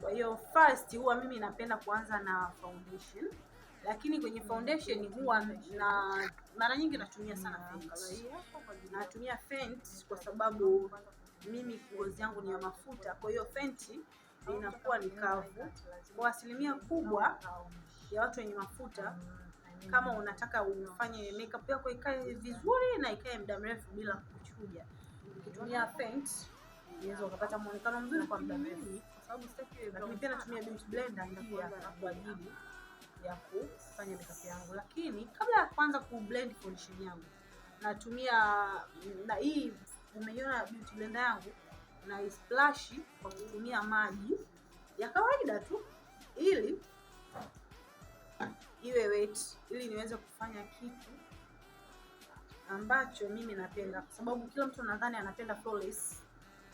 Kwa hiyo first huwa mimi napenda kuanza na foundation, lakini kwenye foundation huwa na mara nyingi natumia sana Fenty. Natumia Fenty kwa sababu mimi ngozi yangu ni ya mafuta, kwa hiyo Fenty inakuwa ni kavu. Kwa asilimia kubwa ya watu wenye mafuta, kama unataka ufanye makeup yako ikae vizuri na ikae muda mrefu bila kuchuja, ukitumia Fenty unaweza ukapata muonekano mzuri kwa muda mrefu. Lakini pia natumia beauty blender pia kwa ajili ya kufanya makeup yangu. Lakini kabla ya kuanza kublend foundation yangu, natumia na hii umeiona beauty blender yangu, na splash kwa kutumia maji ya kawaida tu ili iwe wet, ili niweze kufanya kitu ambacho mimi napenda, kwa sababu kila mtu nadhani anapenda flawless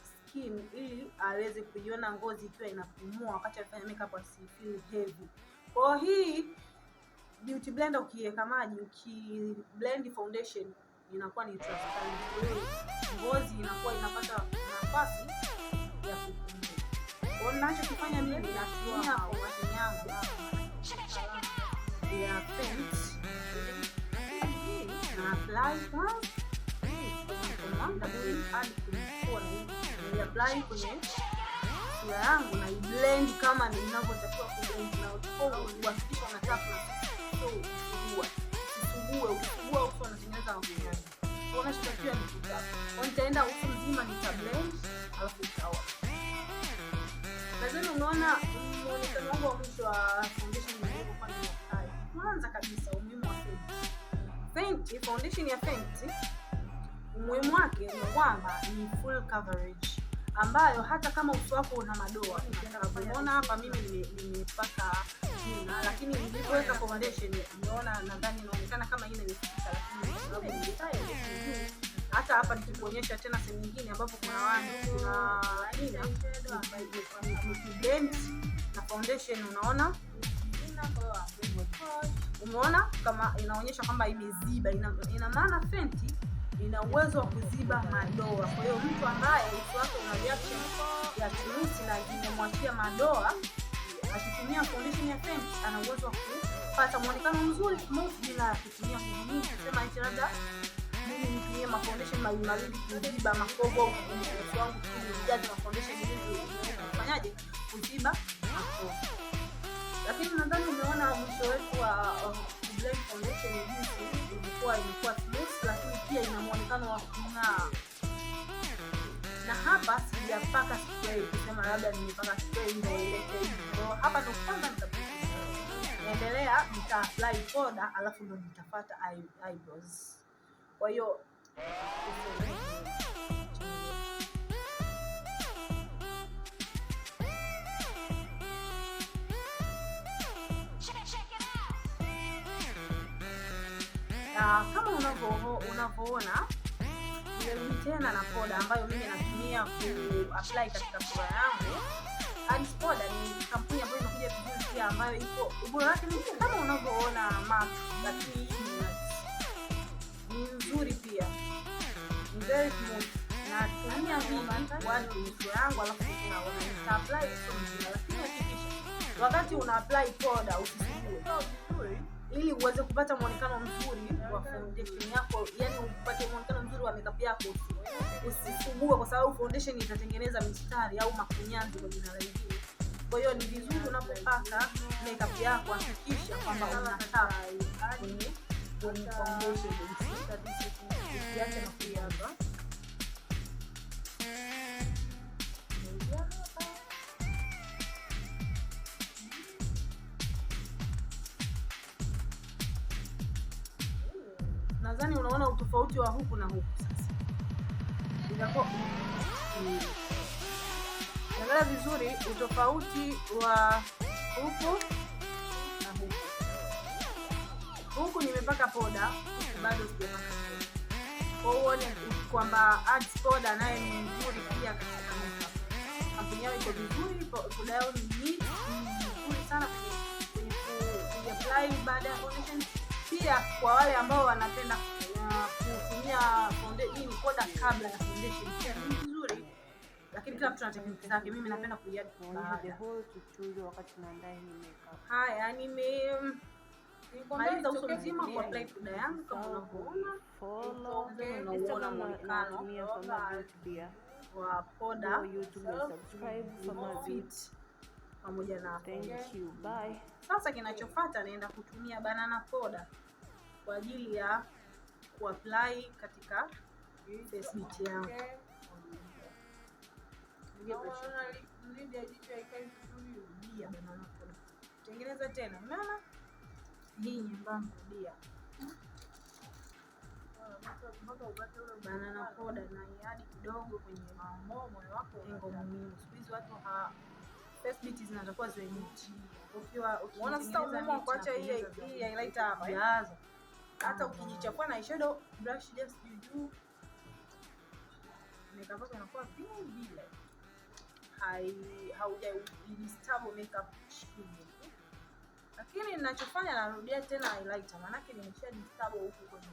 skin ili aweze kuiona ngozi ikiwa inapumua wakati anafanya makeup, asifeel heavy. Kwa hii beauty blender ukiweka maji, ukiblend foundation, inakuwa ni transparent, ngozi inakuwa inapata nafasi ya kupumua. Kwa ninachokifanya mimi, natumia foundation yangu ya Fenty na apply kwanza apply kwenye sura yangu na blend kama ninavyotakiwa kublend, na uhakikisha unataka usugua uso unatengeneza mafuta. Kwa unachotakiwa ni kutaka. Kwa nitaenda uso mzima nitablend alafu nitaoa. Lazima unaona muonekano wangu wa mwisho wa foundation ndio kwa nini. Kwanza kabisa umuhimu wa Fenty, foundation ya Fenty umuhimu wake ni kwamba ni full coverage, ambayo hata kama uso wako una madoa, unaona hapa mimi nimepaka jina, lakini nilipoweka foundation unaona, nadhani inaonekana kama hii imeficha, lakini kwa sababu nilitaya hata hapa nikikuonyesha tena sehemu nyingine ambapo kuna ina blend na foundation, unaona umeona kama inaonyesha kwamba imeziba. Ina maana Fenty ina uwezo wa kuziba madoa. Kwa hiyo mtu ambaye uso wake una reaction ya chunusi na imemwachia madoa, akitumia foundation ya Fenty ana uwezo wa kupata muonekano mzuri smooth bila kutumia nguvu nyingi. Sema eti labda mimi nitumie foundation mawili kuziba makobo uso wangu, kujaza foundation ili kufanyaje kuziba makobo. Lakini nadhani umeona mwisho wetu wa blend foundation jinsi ilikuwa smooth, lakini pia ina muonekano wa kung'aa. Na hapa sijapaka spray kusema labda nimepaka spray ndio ilete hivi. Kwa hapa ndo kwanza nitaendelea, nita apply powder alafu ndo nitapata eyebrows. Kwa hiyo kama unavyoona nimerudi tena na poda ambayo mimi natumia ku-apply katika sura yangu. Hadi poda ni kampuni ambayo inakuja vizuri pia, ambayo iko ubora wake ni kama unavyoona MAC, lakini ni nzuri pia, ni very smooth. Na tumia hii watu sura yangu alafu nita apply so mzima, lakini hakikisha wakati una apply poda usisugue vizuri ili uweze kupata muonekano mzuri wa foundation yako, yani upate muonekano mzuri wa makeup yako. Usisugue kwa sababu foundation itatengeneza mistari au makunyanzi kwa jina lingine. Kwa hiyo ni vizuri unapopaka makeup yako hakikisha kwamba unataka kwenye foundation usiache makunyanzi. Nadhani unaona utofauti wa huku na huku sasa. Ndio angalia vizuri utofauti wa huku na huku. Huku nimepaka poda, bado sijapaka poda. Kwa hiyo uone kwamba ads poda naye ni nzuri pia katika makeup. Kampuni yao iko vizuri, poda yao ni nzuri sana kwenye apply baada ya foundation. Pia kwa wale ambao wanapenda kutumia foundation poda kabla ya foundation, pia ni nzuri lakini kila mtu ana technique zake. Mimi napenda kuiadd kuonyesha the whole tutorial wakati tunaandaa hii makeup. Haya, nimemaliza uso mzima kwa apply powder yangu kama unavyoona. Unaona muonekano wa powder. Subscribe Famah pamoja na thank you, bye. Sasa kinachofuata naenda kutumia banana powder kwa ajili ya kuapply katika face beat yangu. Tengeneza tena, umeona hii nyembamba rudia banana powder na iadi kidogo kwenye moyo wako. Engo muhimu siku hizi watu face beat zinatakuwa ziwe nchi. Unaona sasa umeamua kuacha hii highlighter hapa jaza. Hata ukijichafua na eyeshadow brush just juu makeup yako inakuwa vile hauja disturb makeup chini. Lakini ninachofanya narudia tena highlighter, maana yake nimesha disturb huku kwenye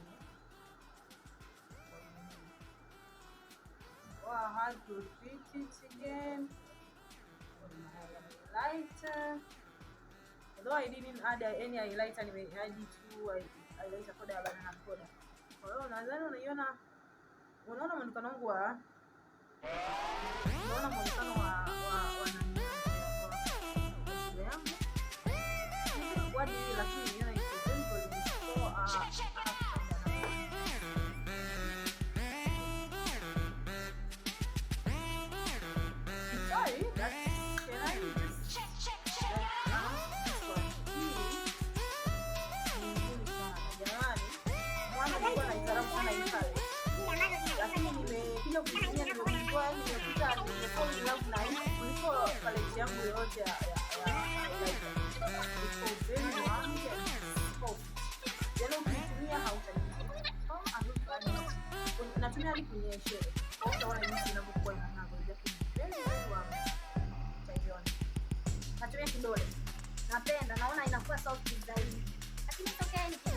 I had to repeat it again on my highlighter. Although I didn't add any highlighter, I added two highlighter powder ya banana powder. Kwa hiyo nadhani unaona muonekano wangu wa palette yangu yote ya ukitumia natumia hadi kwenye shade. Utaona jinsi inavyokuwa inang'aa. Natumia kidole. Napenda, naona inakuwa soft zaidi. Lakini it's okay.